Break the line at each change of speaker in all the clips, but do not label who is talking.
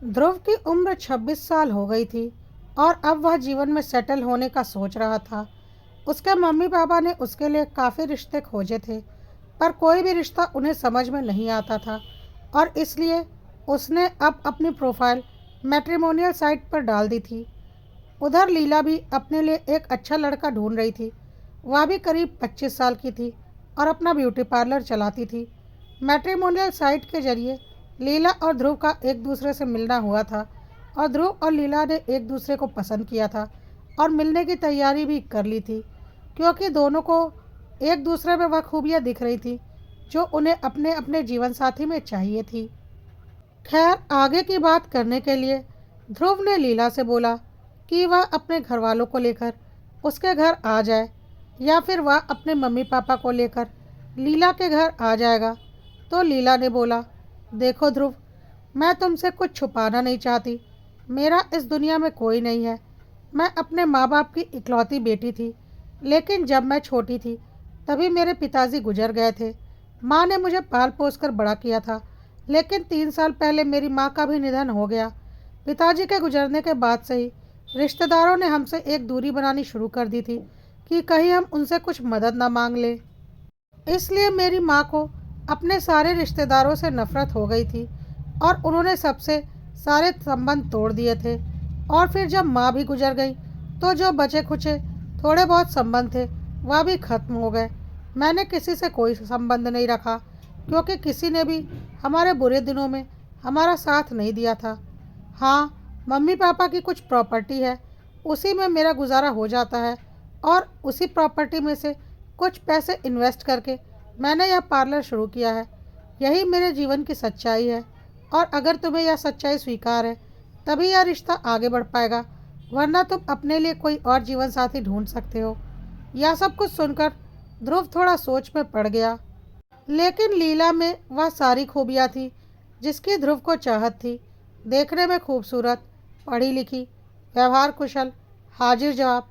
ध्रुव की उम्र 26 साल हो गई थी और अब वह जीवन में सेटल होने का सोच रहा था। उसके मम्मी पापा ने उसके लिए काफ़ी रिश्ते खोजे थे, पर कोई भी रिश्ता उन्हें समझ में नहीं आता था और इसलिए उसने अब अपनी प्रोफाइल मैट्रिमोनियल साइट पर डाल दी थी। उधर लीला भी अपने लिए एक अच्छा लड़का ढूंढ रही थी। वह भी करीब 25 साल की थी और अपना ब्यूटी पार्लर चलाती थी। मैट्रिमोनियल साइट के जरिए लीला और ध्रुव का एक दूसरे से मिलना हुआ था और ध्रुव और लीला ने एक दूसरे को पसंद किया था और मिलने की तैयारी भी कर ली थी, क्योंकि दोनों को एक दूसरे में वह खूबियाँ दिख रही थी जो उन्हें अपने अपने जीवन साथी में चाहिए थी। खैर, आगे की बात करने के लिए ध्रुव ने लीला से बोला कि वह अपने घर वालों को लेकर उसके घर आ जाए या फिर वह अपने मम्मी पापा को लेकर लीला के घर आ जाएगा। तो लीला ने बोला, देखो ध्रुव, मैं तुमसे कुछ छुपाना नहीं चाहती। मेरा इस दुनिया में कोई नहीं है। मैं अपने माँ बाप की इकलौती बेटी थी, लेकिन जब मैं छोटी थी तभी मेरे पिताजी गुजर गए थे। माँ ने मुझे पाल पोस कर बड़ा किया था, लेकिन 3 साल पहले मेरी माँ का भी निधन हो गया। पिताजी के गुजरने के बाद से ही रिश्तेदारों ने हमसे एक दूरी बनानी शुरू कर दी थी कि कहीं हम उनसे कुछ मदद ना मांग लें। इसलिए मेरी माँ को अपने सारे रिश्तेदारों से नफरत हो गई थी और उन्होंने सबसे सारे संबंध तोड़ दिए थे। और फिर जब माँ भी गुजर गई तो जो बचे खुचे थोड़े बहुत संबंध थे वह भी खत्म हो गए। मैंने किसी से कोई संबंध नहीं रखा, क्योंकि किसी ने भी हमारे बुरे दिनों में हमारा साथ नहीं दिया था। हाँ, मम्मी पापा की कुछ प्रॉपर्टी है, उसी में मेरा गुजारा हो जाता है और उसी प्रॉपर्टी में से कुछ पैसे इन्वेस्ट करके मैंने यह पार्लर शुरू किया है। यही मेरे जीवन की सच्चाई है और अगर तुम्हें यह सच्चाई स्वीकार है तभी यह रिश्ता आगे बढ़ पाएगा, वरना तुम अपने लिए कोई और जीवन साथी ढूंढ सकते हो। यह सब कुछ सुनकर ध्रुव थोड़ा सोच में पड़ गया, लेकिन लीला में वह सारी खूबियाँ थी जिसकी ध्रुव को चाहत थी। देखने में खूबसूरत, पढ़ी लिखी, व्यवहार कुशल, हाजिर जवाब।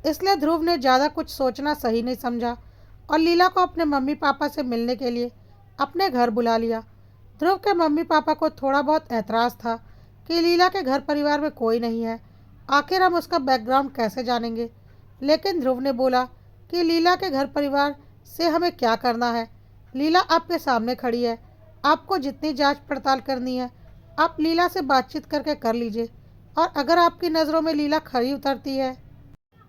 इसलिए ध्रुव ने ज़्यादा कुछ सोचना सही नहीं समझा और लीला को अपने मम्मी पापा से मिलने के लिए अपने घर बुला लिया। ध्रुव के मम्मी पापा को थोड़ा बहुत एतराज़ था कि लीला के घर परिवार में कोई नहीं है, आखिर हम उसका बैकग्राउंड कैसे जानेंगे। लेकिन ध्रुव ने बोला कि लीला के घर परिवार से हमें क्या करना है। लीला आपके सामने खड़ी है, आपको जितनी जांच पड़ताल करनी है आप लीला से बातचीत करके कर लीजिए, और अगर आपकी नज़रों में लीला खरी उतरती है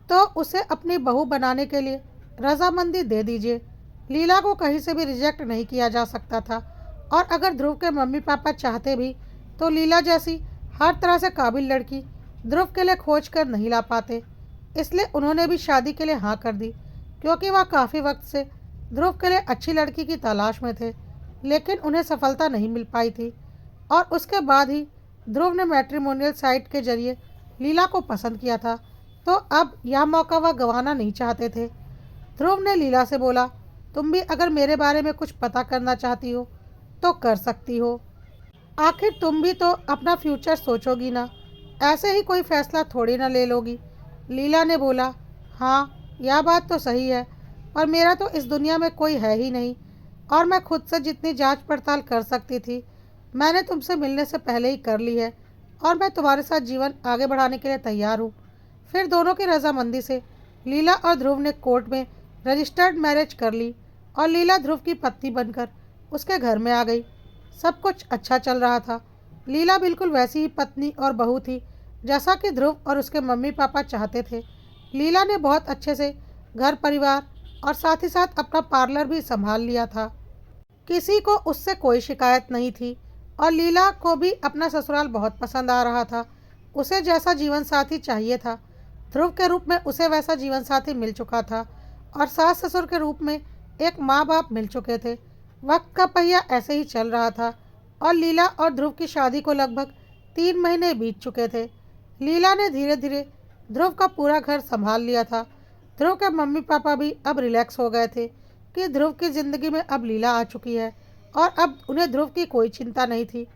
तो उसे अपनी बहू बनाने के लिए रजामंदी दे दीजिए। लीला को कहीं से भी रिजेक्ट नहीं किया जा सकता था, और अगर ध्रुव के मम्मी पापा चाहते भी तो लीला जैसी हर तरह से काबिल लड़की ध्रुव के लिए खोज कर नहीं ला पाते। इसलिए उन्होंने भी शादी के लिए हाँ कर दी, क्योंकि वह काफ़ी वक्त से ध्रुव के लिए अच्छी लड़की की तलाश में थे, लेकिन उन्हें सफलता नहीं मिल पाई थी। और उसके बाद ही ध्रुव ने मैट्रिमोनियल साइट के जरिए लीला को पसंद किया था, तो अब यह मौका वह गंवाना नहीं चाहते थे। ध्रुव ने लीला से बोला, तुम भी अगर मेरे बारे में कुछ पता करना चाहती हो तो कर सकती हो। आखिर तुम भी तो अपना फ्यूचर सोचोगी ना, ऐसे ही कोई फैसला थोड़ी ना ले लोगी। लीला ने बोला, हाँ यह बात तो सही है, पर मेरा तो इस दुनिया में कोई है ही नहीं और मैं खुद से जितनी जांच पड़ताल कर सकती थी मैंने तुमसे मिलने से पहले ही कर ली है, और मैं तुम्हारे साथ जीवन आगे बढ़ाने के लिए तैयार हूँ। फिर दोनों की रजामंदी से लीला और ध्रुव ने कोर्ट में रजिस्टर्ड मैरिज कर ली और लीला ध्रुव की पत्नी बनकर उसके घर में आ गई। सब कुछ अच्छा चल रहा था। लीला बिल्कुल वैसी ही पत्नी और बहू थी जैसा कि ध्रुव और उसके मम्मी पापा चाहते थे। लीला ने बहुत अच्छे से घर परिवार और साथ ही साथ अपना पार्लर भी संभाल लिया था। किसी को उससे कोई शिकायत नहीं थी और लीला को भी अपना ससुराल बहुत पसंद आ रहा था। उसे जैसा जीवन साथी चाहिए था, ध्रुव के रूप में उसे वैसा जीवन साथी मिल चुका था और सास ससुर के रूप में एक माँ बाप मिल चुके थे। वक्त का पहिया ऐसे ही चल रहा था और लीला और ध्रुव की शादी को लगभग 3 महीने बीत चुके थे। लीला ने धीरे धीरे ध्रुव का पूरा घर संभाल लिया था। ध्रुव के मम्मी पापा भी अब रिलैक्स हो गए थे कि ध्रुव की ज़िंदगी में अब लीला आ चुकी है और अब उन्हें ध्रुव की कोई चिंता नहीं थी।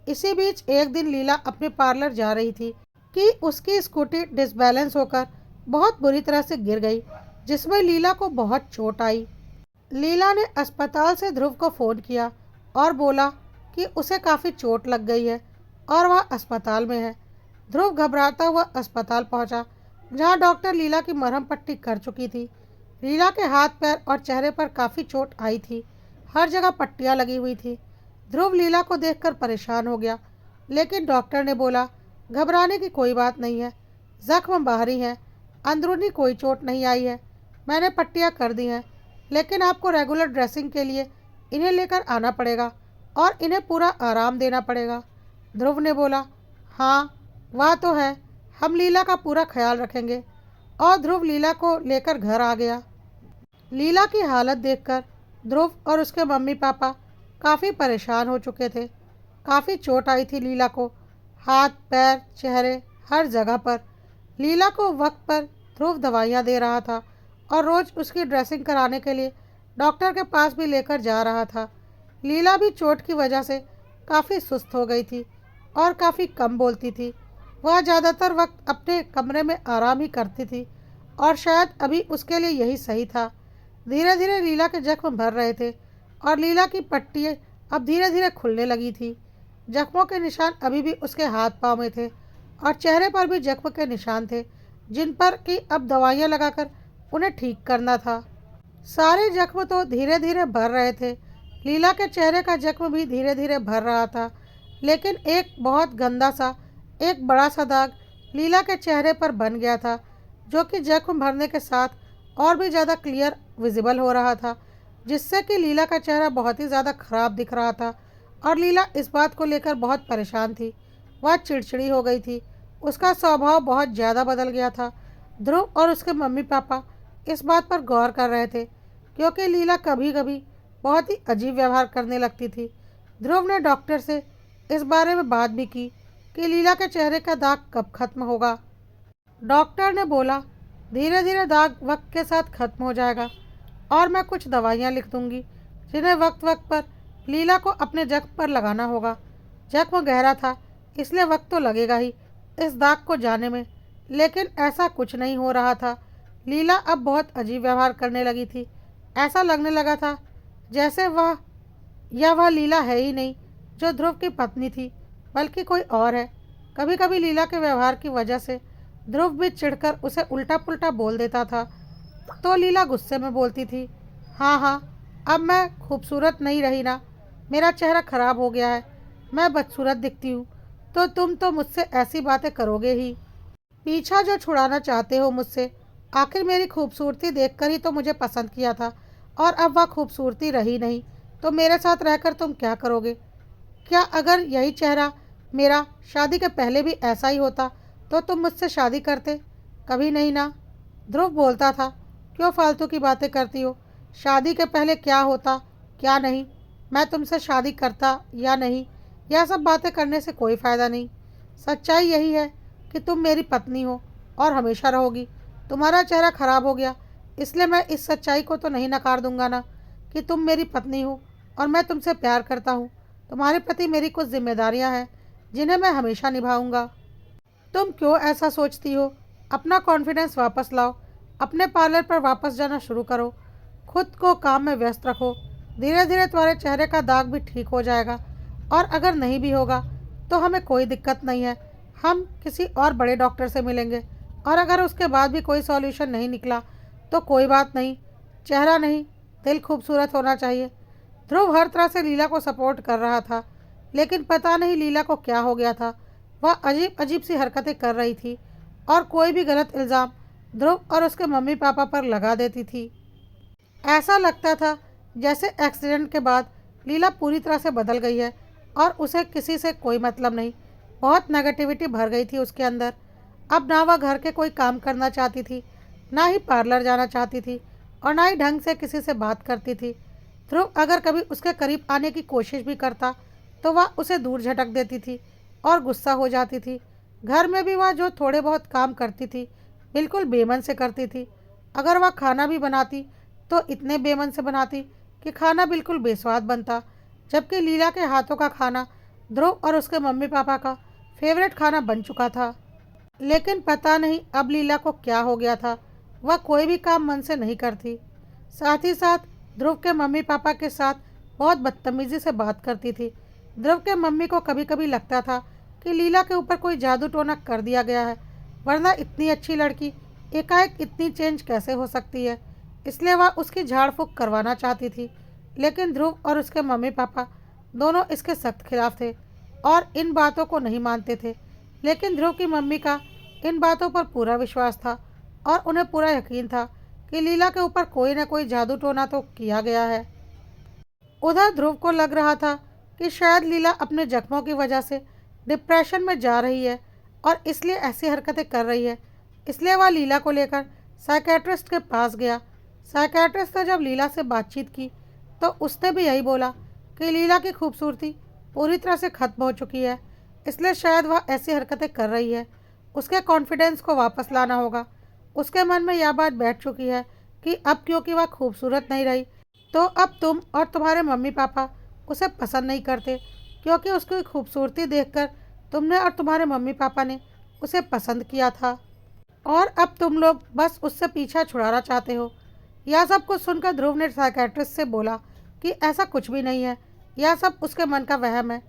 इसी बीच एक दिन लीला अपने पार्लर जा रही थी कि उसकी स्कूटी डिसबैलेंस होकर बहुत बुरी तरह से गिर गई, जिसमें लीला को बहुत चोट आई। लीला ने अस्पताल से ध्रुव को फ़ोन किया और बोला कि उसे काफ़ी चोट लग गई है और वह अस्पताल में है। ध्रुव घबराता हुआ अस्पताल पहुंचा, जहां डॉक्टर लीला की मरहम पट्टी कर चुकी थी। लीला के हाथ पैर और चेहरे पर काफ़ी चोट आई थी। हर जगह पट्टियां लगी हुई थी। ध्रुव लीला को देखकर परेशान हो गया, लेकिन डॉक्टर ने बोला, घबराने की कोई बात नहीं है, जख्म बाहरी है, अंदरूनी कोई चोट नहीं आई है। मैंने पट्टियां कर दी हैं, लेकिन आपको रेगुलर ड्रेसिंग के लिए इन्हें लेकर आना पड़ेगा और इन्हें पूरा आराम देना पड़ेगा। ध्रुव ने बोला, हाँ वह तो है, हम लीला का पूरा ख्याल रखेंगे। और ध्रुव लीला को लेकर घर आ गया। लीला की हालत देखकर ध्रुव और उसके मम्मी पापा काफ़ी परेशान हो चुके थे। काफ़ी चोट आई थी लीला को, हाथ पैर चेहरे हर जगह पर। लीला को वक्त पर ध्रुव दवाइयाँ दे रहा था और रोज़ उसकी ड्रेसिंग कराने के लिए डॉक्टर के पास भी लेकर जा रहा था। लीला भी चोट की वजह से काफ़ी सुस्त हो गई थी और काफ़ी कम बोलती थी। वह ज़्यादातर वक्त अपने कमरे में आराम ही करती थी और शायद अभी उसके लिए यही सही था। धीरे धीरे लीला के जख्म भर रहे थे और लीला की पट्टियाँ अब धीरे धीरे खुलने लगी थी। जख्मों के निशान अभी भी उसके हाथ पाँव में थे और चेहरे पर भी जख्म के निशान थे, जिन पर कि अब दवाइयाँ लगाकर उन्हें ठीक करना था। सारे जख्म तो धीरे धीरे भर रहे थे। लीला के चेहरे का जख्म भी धीरे धीरे भर रहा था, लेकिन एक बहुत गंदा सा, एक बड़ा सा दाग लीला के चेहरे पर बन गया था, जो कि जख्म भरने के साथ और भी ज़्यादा क्लियर विजिबल हो रहा था, जिससे कि लीला का चेहरा बहुत ही ज़्यादा खराब दिख रहा था। और लीला इस बात को लेकर बहुत परेशान थी। वह चिड़चिड़ी हो गई थी। उसका स्वभाव बहुत ज़्यादा बदल गया था। ध्रुव और उसके मम्मी पापा इस बात पर गौर कर रहे थे, क्योंकि लीला कभी कभी बहुत ही अजीब व्यवहार करने लगती थी। ध्रुव ने डॉक्टर से इस बारे में बात भी की कि लीला के चेहरे का दाग कब खत्म होगा। डॉक्टर ने बोला, धीरे धीरे दाग वक्त के साथ खत्म हो जाएगा और मैं कुछ दवाइयाँ लिख दूंगी, जिन्हें वक्त वक्त पर लीला को अपने जख्म पर लगाना होगा। जख्म गहरा था, इसलिए वक्त तो लगेगा ही इस दाग को जाने में, लेकिन ऐसा कुछ नहीं हो रहा था। लीला अब बहुत अजीब व्यवहार करने लगी थी। ऐसा लगने लगा था जैसे वह लीला है ही नहीं जो ध्रुव की पत्नी थी, बल्कि कोई और है। कभी कभी लीला के व्यवहार की वजह से ध्रुव भी चिढ़कर उसे उल्टा पुल्टा बोल देता था, तो लीला गुस्से में बोलती थी, हाँ हाँ, अब मैं खूबसूरत नहीं रही ना, मेरा चेहरा खराब हो गया है, मैं बदसूरत दिखती हूँ, तो तुम तो मुझसे ऐसी बातें करोगे ही। पीछा जो छुड़ाना चाहते हो मुझसे, आखिर मेरी खूबसूरती देखकर ही तो मुझे पसंद किया था, और अब वह खूबसूरती रही नहीं, तो मेरे साथ रहकर तुम क्या करोगे? क्या अगर यही चेहरा मेरा शादी के पहले भी ऐसा ही होता तो तुम मुझसे शादी करते? कभी नहीं ना। ध्रुव बोलता था, क्यों फालतू की बातें करती हो? शादी के पहले क्या होता क्या नहीं, मैं तुमसे शादी करता या नहीं, यह सब बातें करने से कोई फ़ायदा नहीं। सच्चाई यही है कि तुम मेरी पत्नी हो और हमेशा रहोगी। तुम्हारा चेहरा खराब हो गया, इसलिए मैं इस सच्चाई को तो नहीं नकार दूंगा ना कि तुम मेरी पत्नी हो और मैं तुमसे प्यार करता हूँ। तुम्हारे प्रति मेरी कुछ जिम्मेदारियाँ हैं, जिन्हें मैं हमेशा निभाऊंगा। तुम क्यों ऐसा सोचती हो? अपना कॉन्फिडेंस वापस लाओ, अपने पार्लर पर वापस जाना शुरू करो, खुद को काम में व्यस्त रखो। धीरे धीरे तुम्हारे चेहरे का दाग भी ठीक हो जाएगा, और अगर नहीं भी होगा तो हमें कोई दिक्कत नहीं है, हम किसी और बड़े डॉक्टर से मिलेंगे, और अगर उसके बाद भी कोई सॉल्यूशन नहीं निकला तो कोई बात नहीं, चेहरा नहीं दिल खूबसूरत होना चाहिए। ध्रुव हर तरह से लीला को सपोर्ट कर रहा था, लेकिन पता नहीं लीला को क्या हो गया था। वह अजीब अजीब सी हरकतें कर रही थी और कोई भी गलत इल्ज़ाम ध्रुव और उसके मम्मी पापा पर लगा देती थी। ऐसा लगता था जैसे एक्सीडेंट के बाद लीला पूरी तरह से बदल गई है और उसे किसी से कोई मतलब नहीं। बहुत नेगेटिविटी भर गई थी उसके अंदर। अब ना वह घर के कोई काम करना चाहती थी, ना ही पार्लर जाना चाहती थी, और ना ही ढंग से किसी से बात करती थी। ध्रुव अगर कभी उसके करीब आने की कोशिश भी करता तो वह उसे दूर झटक देती थी और गुस्सा हो जाती थी। घर में भी वह जो थोड़े बहुत काम करती थी, बिल्कुल बेमन से करती थी। अगर वह खाना भी बनाती तो इतने बेमन से बनाती कि खाना बिल्कुल बेस्वाद बनता, जबकि लीला के हाथों का खाना ध्रुव और उसके मम्मी पापा का फेवरेट खाना बन चुका था। लेकिन पता नहीं अब लीला को क्या हो गया था, वह कोई भी काम मन से नहीं करती। साथ ही साथ ध्रुव के मम्मी पापा के साथ बहुत बदतमीज़ी से बात करती थी। ध्रुव के मम्मी को कभी कभी लगता था कि लीला के ऊपर कोई जादू टोना कर दिया गया है, वरना इतनी अच्छी लड़की एकाएक इतनी चेंज कैसे हो सकती है। इसलिए वह उसकी झाड़ फूँक करवाना चाहती थी। लेकिन ध्रुव और उसके मम्मी पापा दोनों इसके सख्त खिलाफ थे और इन बातों को नहीं मानते थे। लेकिन ध्रुव की मम्मी का इन बातों पर पूरा विश्वास था और उन्हें पूरा यकीन था कि लीला के ऊपर कोई ना कोई जादू टोना तो किया गया है। उधर ध्रुव को लग रहा था कि शायद लीला अपने जख्मों की वजह से डिप्रेशन में जा रही है और इसलिए ऐसी हरकतें कर रही है। इसलिए वह लीला को लेकर साइकेट्रिस्ट के पास गया। साइकेट्रिस्ट ने जब लीला से बातचीत की तो उसने भी यही बोला कि लीला की खूबसूरती पूरी तरह से खत्म हो चुकी है, इसलिए शायद वह ऐसी हरकतें कर रही है। उसके कॉन्फिडेंस को वापस लाना होगा। उसके मन में यह बात बैठ चुकी है कि अब क्योंकि वह खूबसूरत नहीं रही तो अब तुम और तुम्हारे मम्मी पापा उसे पसंद नहीं करते, क्योंकि उसकी खूबसूरती देखकर तुमने और तुम्हारे मम्मी पापा ने उसे पसंद किया था और अब तुम लोग बस उससे पीछा छुड़ाना चाहते हो। यह सब कुछ सुनकर ध्रुव ने साइकेट्रिस्ट से बोला कि ऐसा कुछ भी नहीं है, यह सब उसके मन का वहम है।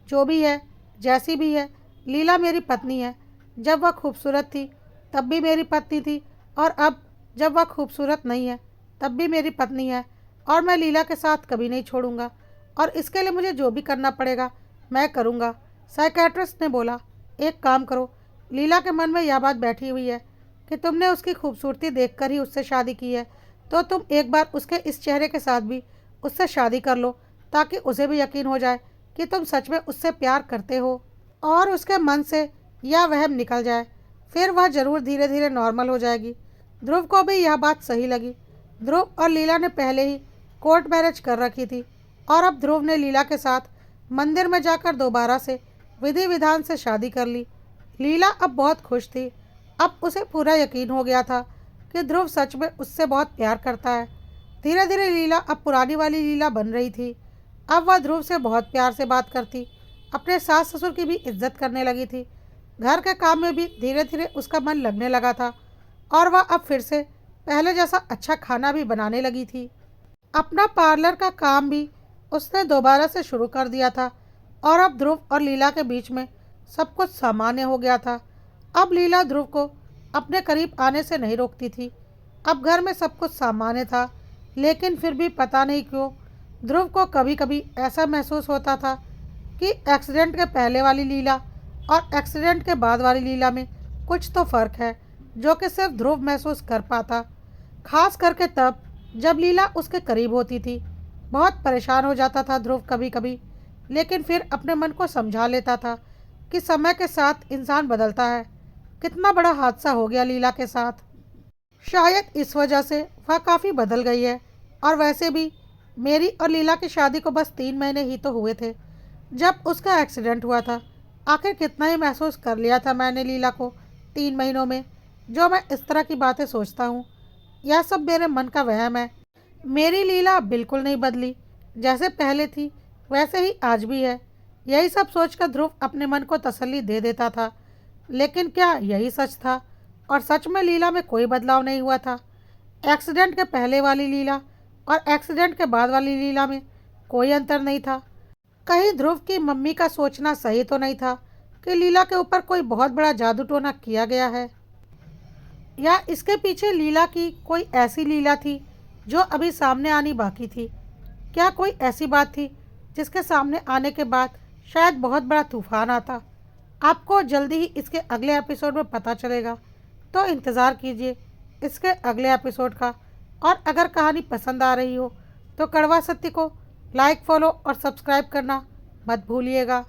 जो भी है, जैसी भी है, लीला मेरी पत्नी है। जब वह खूबसूरत थी तब भी मेरी पत्नी थी और अब जब वह खूबसूरत नहीं है तब भी मेरी पत्नी है और मैं लीला के साथ कभी नहीं छोड़ूंगा और इसके लिए मुझे जो भी करना पड़ेगा मैं करूंगा। साइकेट्रिस्ट ने बोला, एक काम करो, लीला के मन में यह बात बैठी हुई है कि तुमने उसकी खूबसूरती देखकर ही उससे शादी की है, तो तुम एक बार उसके इस चेहरे के साथ भी उससे शादी कर लो ताकि उसे भी यकीन हो जाए कि तुम सच में उससे प्यार करते हो और उसके मन से यह वहम निकल जाए। फिर वह ज़रूर धीरे धीरे नॉर्मल हो जाएगी। ध्रुव को भी यह बात सही लगी। ध्रुव और लीला ने पहले ही कोर्ट मैरिज कर रखी थी और अब ध्रुव ने लीला के साथ मंदिर में जाकर दोबारा से विधि विधान से शादी कर ली। लीला अब बहुत खुश थी। अब उसे पूरा यकीन हो गया था कि ध्रुव सच में उससे बहुत प्यार करता है। धीरे धीरे लीला अब पुरानी वाली लीला बन रही थी। अब वह ध्रुव से बहुत प्यार से बात करती, अपने सास ससुर की भी इज्जत करने लगी थी। घर के काम में भी धीरे धीरे उसका मन लगने लगा था और वह अब फिर से पहले जैसा अच्छा खाना भी बनाने लगी थी। अपना पार्लर का काम भी उसने दोबारा से शुरू कर दिया था और अब ध्रुव और लीला के बीच में सब कुछ सामान्य हो गया था। अब लीला ध्रुव को अपने करीब आने से नहीं रोकती थी। अब घर में सब कुछ सामान्य था, लेकिन फिर भी पता नहीं क्यों ध्रुव को कभी कभी ऐसा महसूस होता था कि एक्सीडेंट के पहले वाली लीला और एक्सीडेंट के बाद वाली लीला में कुछ तो फ़र्क है, जो कि सिर्फ ध्रुव महसूस कर पाता। खास करके तब जब लीला उसके करीब होती थी। बहुत परेशान हो जाता था ध्रुव कभी कभी, लेकिन फिर अपने मन को समझा लेता था कि समय के साथ इंसान बदलता है। कितना बड़ा हादसा हो गया लीला के साथ, शायद इस वजह से वह काफ़ी बदल गई है। और वैसे भी मेरी और लीला की शादी को बस 3 महीने ही तो हुए थे जब उसका एक्सीडेंट हुआ था। आखिर कितना ही महसूस कर लिया था मैंने लीला को 3 महीनों में, जो मैं इस तरह की बातें सोचता हूँ। यह सब मेरे मन का वहम है। मेरी लीला बिल्कुल नहीं बदली, जैसे पहले थी वैसे ही आज भी है। यही सब सोचकर ध्रुव अपने मन को तसल्ली दे देता था। लेकिन क्या यही सच था? और सच में लीला में कोई बदलाव नहीं हुआ था? एक्सीडेंट के पहले वाली लीला और एक्सीडेंट के बाद वाली लीला में कोई अंतर नहीं था। कहीं ध्रुव की मम्मी का सोचना सही तो नहीं था कि लीला के ऊपर कोई बहुत बड़ा जादू टोना किया गया है, या इसके पीछे लीला की कोई ऐसी लीला थी जो अभी सामने आनी बाकी थी? क्या कोई ऐसी बात थी जिसके सामने आने के बाद शायद बहुत बड़ा तूफान आता? आपको जल्दी ही इसके अगले एपिसोड में पता चलेगा, तो इंतज़ार कीजिए इसके अगले एपिसोड का। और अगर कहानी पसंद आ रही हो तो कड़वा सत्य को लाइक, फॉलो और सब्सक्राइब करना मत भूलिएगा।